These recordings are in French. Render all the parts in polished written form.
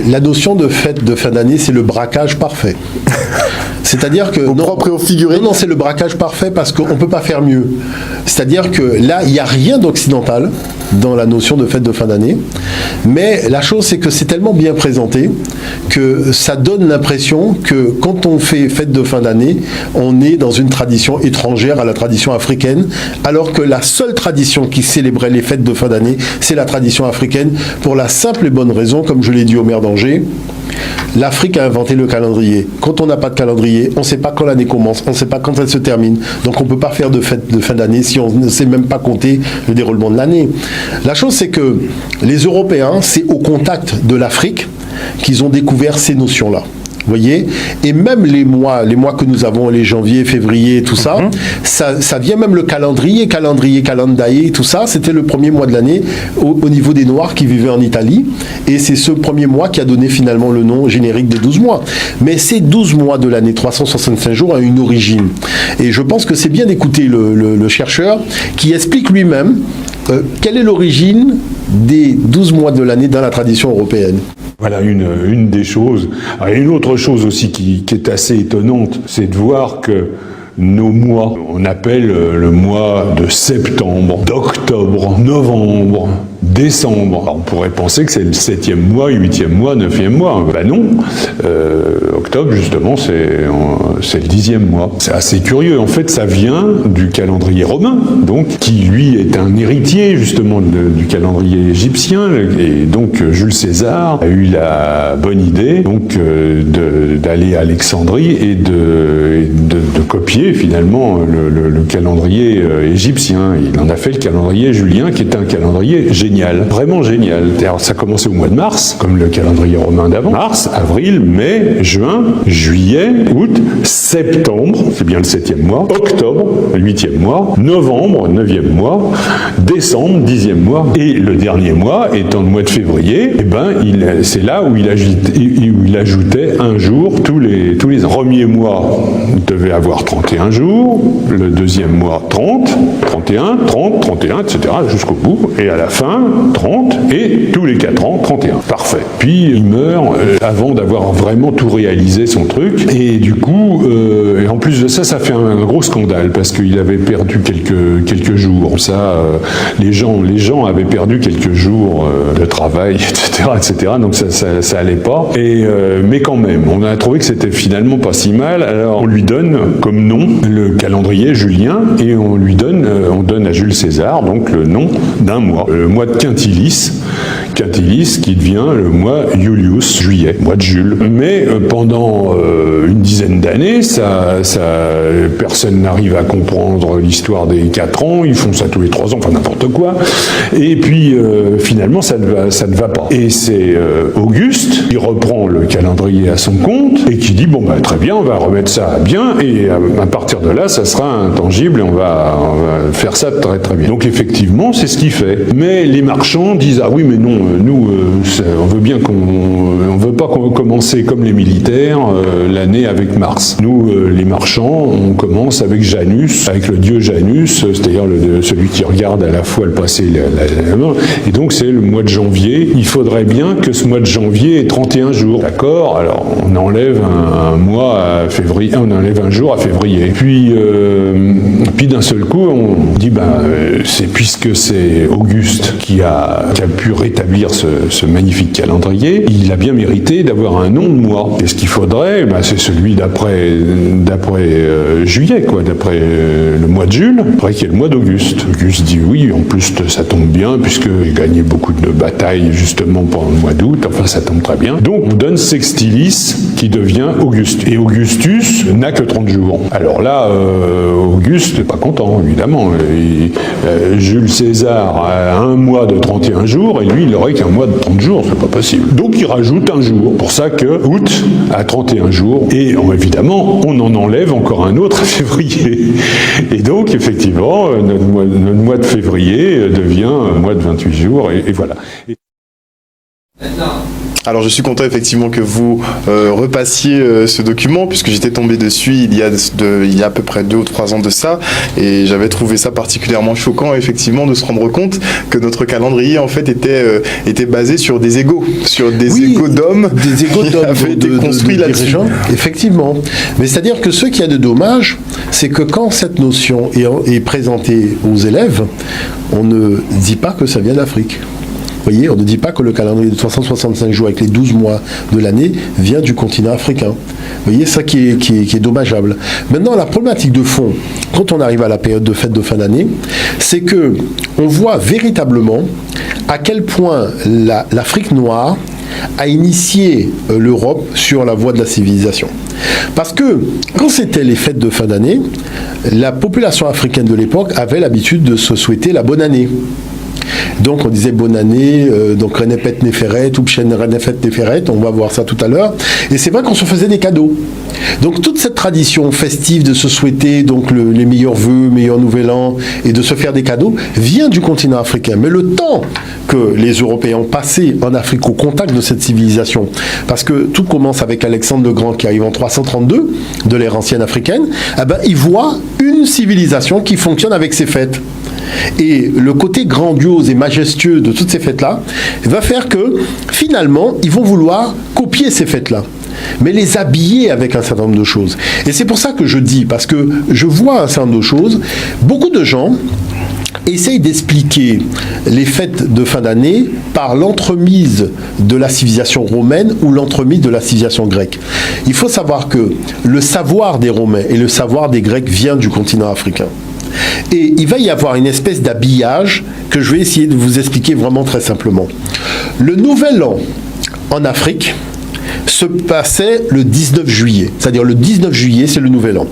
La notion de fête de fin d'année, c'est le braquage parfait. C'est-à-dire que... Au propre et au figuré. Non, c'est le braquage parfait parce qu'on ne peut pas faire mieux. C'est-à-dire que là, il n'y a rien d'occidental dans la notion de fête de fin d'année. Mais la chose, c'est que c'est tellement bien présenté que ça donne l'impression que quand on fait fête de fin d'année, on est dans une tradition étrangère à la tradition africaine, alors que la seule tradition qui célébrait les fêtes de fin d'année, c'est la tradition africaine, pour la simple et bonne raison, comme je l'ai dit au maire d'Angers, l'Afrique a inventé le calendrier. Quand on n'a pas de calendrier, on ne sait pas quand l'année commence, on ne sait pas quand elle se termine. Donc on ne peut pas faire de fête de fin d'année si on ne sait même pas compter le déroulement de l'année. La chose, c'est que les Européens, c'est au contact de l'Afrique qu'ils ont découvert ces notions-là. Vous voyez, et même les mois que nous avons, les janvier, février, tout ça, ça vient même le calendrier, tout ça, c'était le premier mois de l'année au niveau des Noirs qui vivaient en Italie, et c'est ce premier mois qui a donné finalement le nom générique des 12 mois. Mais ces 12 mois de l'année, 365 jours, ont une origine. Et je pense que c'est bien d'écouter le chercheur qui explique lui-même quelle est l'origine des 12 mois de l'année dans la tradition européenne. Voilà une des choses. Alors, une autre chose aussi qui est assez étonnante, c'est de voir que nos mois, on appelle le mois de septembre, d'octobre, novembre, décembre. Alors, on pourrait penser que c'est le 7e mois, 8e mois, 9e mois. Ben non. Octobre, justement, c'est le 10e mois. C'est assez curieux. En fait, ça vient du calendrier romain, donc, qui, lui, est un héritier, justement, du calendrier égyptien. Et donc, Jules César a eu la bonne idée, donc, d'aller à Alexandrie et de copier, finalement, le calendrier égyptien. Il en a fait le calendrier julien, qui est un calendrier génial, vraiment génial. Alors, ça commençait au mois de mars, comme le calendrier romain d'avant. Mars, avril, mai, juin, juillet, août, septembre, c'est bien le 7e mois, octobre, le 8e mois, novembre, 9e mois, décembre, 10e mois, et le dernier mois, étant le mois de février, eh ben, c'est là où il ajoutait un jour tous les ans. Le premier mois devait avoir 31 jours, le deuxième mois 30, 31, 30, 31, etc. jusqu'au bout, et à la fin 30, et tous les 4 ans 31. Parfait. Puis il meurt avant d'avoir vraiment tout réalisé son truc, et du coup, et en plus de ça, ça fait un gros scandale, parce qu'il avait perdu quelques jours. Ça, les gens avaient perdu quelques jours de travail, etc. Donc ça allait pas. Mais quand même, on a trouvé que c'était finalement pas si mal. Alors on lui donne comme nom le calendrier julien, et on donne à Jules César donc le nom d'un mois, le mois de Quintilis qui devient le mois Iulius, juillet, mois de Jules. Mais pendant une dizaine d'années, personne n'arrive à comprendre l'histoire des 4 ans, ils font ça tous les 3 ans, enfin n'importe quoi. Et puis finalement, ça ne va pas. Et c'est Auguste qui reprend le calendrier à son compte et qui dit, bon, bah, très bien, on va remettre ça bien, et à partir de là, ça sera intangible, et on va faire ça très très bien. Donc effectivement, c'est ce qu'il fait. Mais les marchands disent, ah oui, mais non, nous, on veut bien on veut pas commencer comme les militaires l'année avec Mars. Nous, les marchands, on commence avec Janus, avec le dieu Janus, c'est-à-dire celui qui regarde à la fois le passé et l'avenir. Et donc c'est le mois de janvier. Il faudrait bien que ce mois de janvier ait 31 jours. D'accord? Alors on enlève un mois à février, on enlève un jour à février. Puis d'un seul coup, on dit, puisque c'est Auguste qui a pu rétablir ce magnifique calendrier, il a bien mérité d'avoir un nom de mois. Et ce qu'il faudrait, c'est celui d'après juillet, quoi, d'après le mois de Jules, après qu'il y ait le mois d'Auguste. Auguste dit oui, en plus ça tombe bien, puisqu'il gagnait beaucoup de batailles justement pendant le mois d'août, enfin ça tombe très bien. Donc on donne Sextilis qui devient Auguste. Et Augustus n'a que 30 jours. Alors là, Auguste n'est pas content, évidemment. Jules César a un mois de 31 jours, et lui il n'aurait qu'un mois de 30 jours, c'est pas possible. Donc il rajoute un jour. Pour ça que août a 31 jours, et évidemment on en enlève encore un autre à février. Et donc effectivement notre mois de février devient un mois de 28 jours, et voilà. Alors je suis content effectivement que vous repassiez ce document, puisque j'étais tombé dessus il y a à peu près 2 ou 3 ans de ça, et j'avais trouvé ça particulièrement choquant effectivement de se rendre compte que notre calendrier en fait était basé sur des égos, égos d'hommes, des égos d'hommes qui avaient été construits là-dessus. Effectivement. Mais c'est-à-dire que ce qu'il y a de dommage, c'est que quand cette notion est présentée aux élèves, on ne dit pas que ça vient d'Afrique. Vous voyez, on ne dit pas que le calendrier de 365 jours avec les 12 mois de l'année vient du continent africain. Vous voyez, ça qui est dommageable. Maintenant, la problématique de fond, quand on arrive à la période de fête de fin d'année, c'est que on voit véritablement à quel point l'Afrique noire a initié l'Europe sur la voie de la civilisation. Parce que quand c'était les fêtes de fin d'année, la population africaine de l'époque avait l'habitude de se souhaiter la bonne année. Donc on disait bonne année, donc Renepet Neferet, Oupchen Renefet Neferet, on va voir ça tout à l'heure. Et c'est vrai qu'on se faisait des cadeaux. Donc toute cette tradition festive de se souhaiter donc les meilleurs vœux, meilleur nouvel an, et de se faire des cadeaux, vient du continent africain. Mais le temps que les Européens ont passé en Afrique au contact de cette civilisation, parce que tout commence avec Alexandre le Grand qui arrive en 332 de l'ère ancienne africaine, eh ben, il voit une civilisation qui fonctionne avec ses fêtes. Et le côté grandiose et majestueux de toutes ces fêtes-là va faire que, finalement, ils vont vouloir copier ces fêtes-là, mais les habiller avec un certain nombre de choses. Et c'est pour ça que je dis, parce que je vois un certain nombre de choses, beaucoup de gens essayent d'expliquer les fêtes de fin d'année par l'entremise de la civilisation romaine ou l'entremise de la civilisation grecque. Il faut savoir que le savoir des Romains et le savoir des Grecs vient du continent africain. Et il va y avoir une espèce d'habillage que je vais essayer de vous expliquer vraiment très simplement. Le nouvel an en Afrique se passait le 19 juillet. C'est-à-dire le 19 juillet, c'est le nouvel an.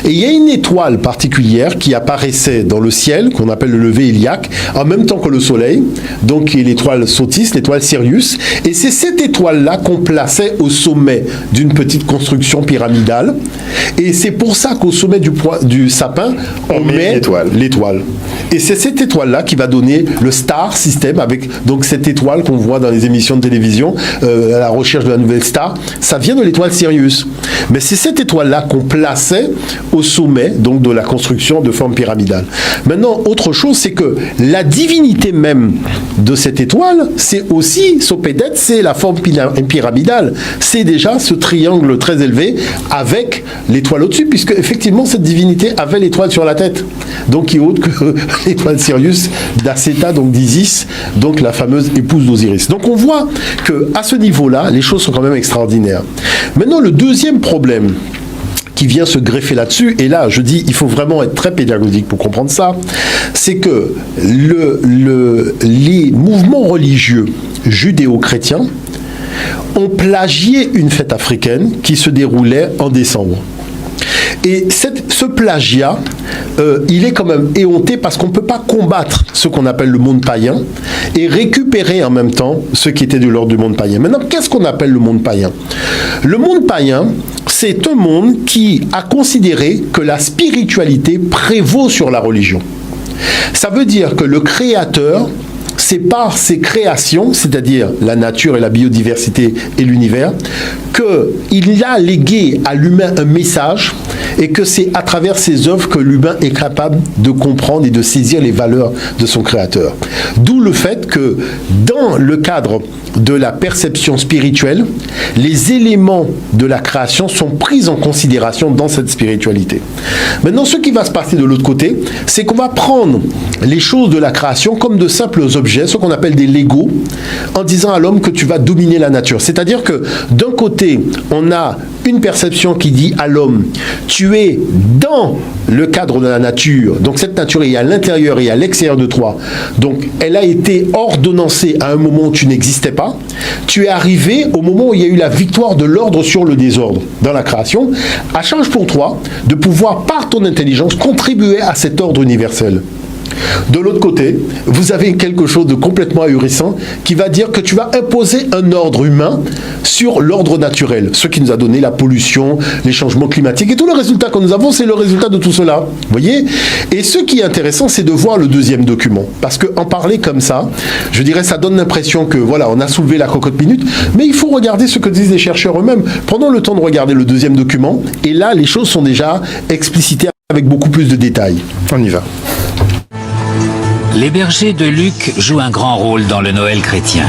Et il y a une étoile particulière qui apparaissait dans le ciel, qu'on appelle le lever iliaque, en même temps que le soleil, donc qui est l'étoile Sotis, l'étoile Sirius. Et c'est cette étoile-là qu'on plaçait au sommet d'une petite construction pyramidale. Et c'est pour ça qu'au sommet du sapin, on met l'étoile. Et c'est cette étoile-là qui va donner le star system, avec donc cette étoile qu'on voit dans les émissions de télévision, à la recherche de la nouvelle star. Ça vient de l'étoile Sirius. Mais c'est cette étoile-là qu'on plaçait au sommet donc de la construction de forme pyramidale. Maintenant, autre chose, c'est que la divinité même de cette étoile, c'est aussi, Sopédète, c'est la forme pyramidale. C'est déjà ce triangle très élevé avec l'étoile au-dessus, puisque effectivement, cette divinité avait l'étoile sur la tête. Donc, qui est autre que l'étoile Sirius d'Acéta, donc d'Isis, donc la fameuse épouse d'Osiris. Donc, on voit qu'à ce niveau-là, les choses sont quand même extraordinaires. Maintenant, le deuxième problème qui vient se greffer là-dessus, et là, je dis, il faut vraiment être très pédagogique pour comprendre ça, c'est que les mouvements religieux judéo-chrétiens ont plagié une fête africaine qui se déroulait en décembre. Et ce plagiat, il est quand même éhonté parce qu'on ne peut pas combattre ce qu'on appelle le monde païen et récupérer en même temps ce qui était de l'ordre du monde païen. Maintenant, qu'est-ce qu'on appelle le monde païen? Le monde païen, c'est un monde qui a considéré que la spiritualité prévaut sur la religion. Ça veut dire que le créateur, c'est par ses créations, c'est-à-dire la nature et la biodiversité et l'univers, qu'il a légué à l'humain un message et que c'est à travers ses œuvres que l'humain est capable de comprendre et de saisir les valeurs de son créateur. D'où le fait que dans le cadre de la perception spirituelle, les éléments de la création sont pris en considération dans cette spiritualité. Maintenant, ce qui va se passer de l'autre côté, c'est qu'on va prendre les choses de la création comme de simples objets, ce qu'on appelle des Legos, en disant à l'homme que tu vas dominer la nature. C'est-à-dire que d'un côté, on a une perception qui dit à l'homme, tu es dans le cadre de la nature, donc cette nature est à l'intérieur et à l'extérieur de toi, donc elle a été ordonnancée à un moment où tu n'existais pas, tu es arrivé au moment où il y a eu la victoire de l'ordre sur le désordre dans la création, à charge pour toi de pouvoir par ton intelligence contribuer à cet ordre universel. De l'autre côté, vous avez quelque chose de complètement ahurissant qui va dire que tu vas imposer un ordre humain sur l'ordre naturel, ce qui nous a donné la pollution, les changements climatiques et tout le résultat que nous avons, c'est le résultat de tout cela. Vous voyez? Et ce qui est intéressant, c'est de voir le deuxième document. Parce qu'en parler comme ça, je dirais, ça donne l'impression que, voilà, on a soulevé la cocotte minute, mais il faut regarder ce que disent les chercheurs eux-mêmes. Prenons le temps de regarder le deuxième document, et là, les choses sont déjà explicitées avec beaucoup plus de détails. On y va. Les bergers de Luc jouent un grand rôle dans le Noël chrétien.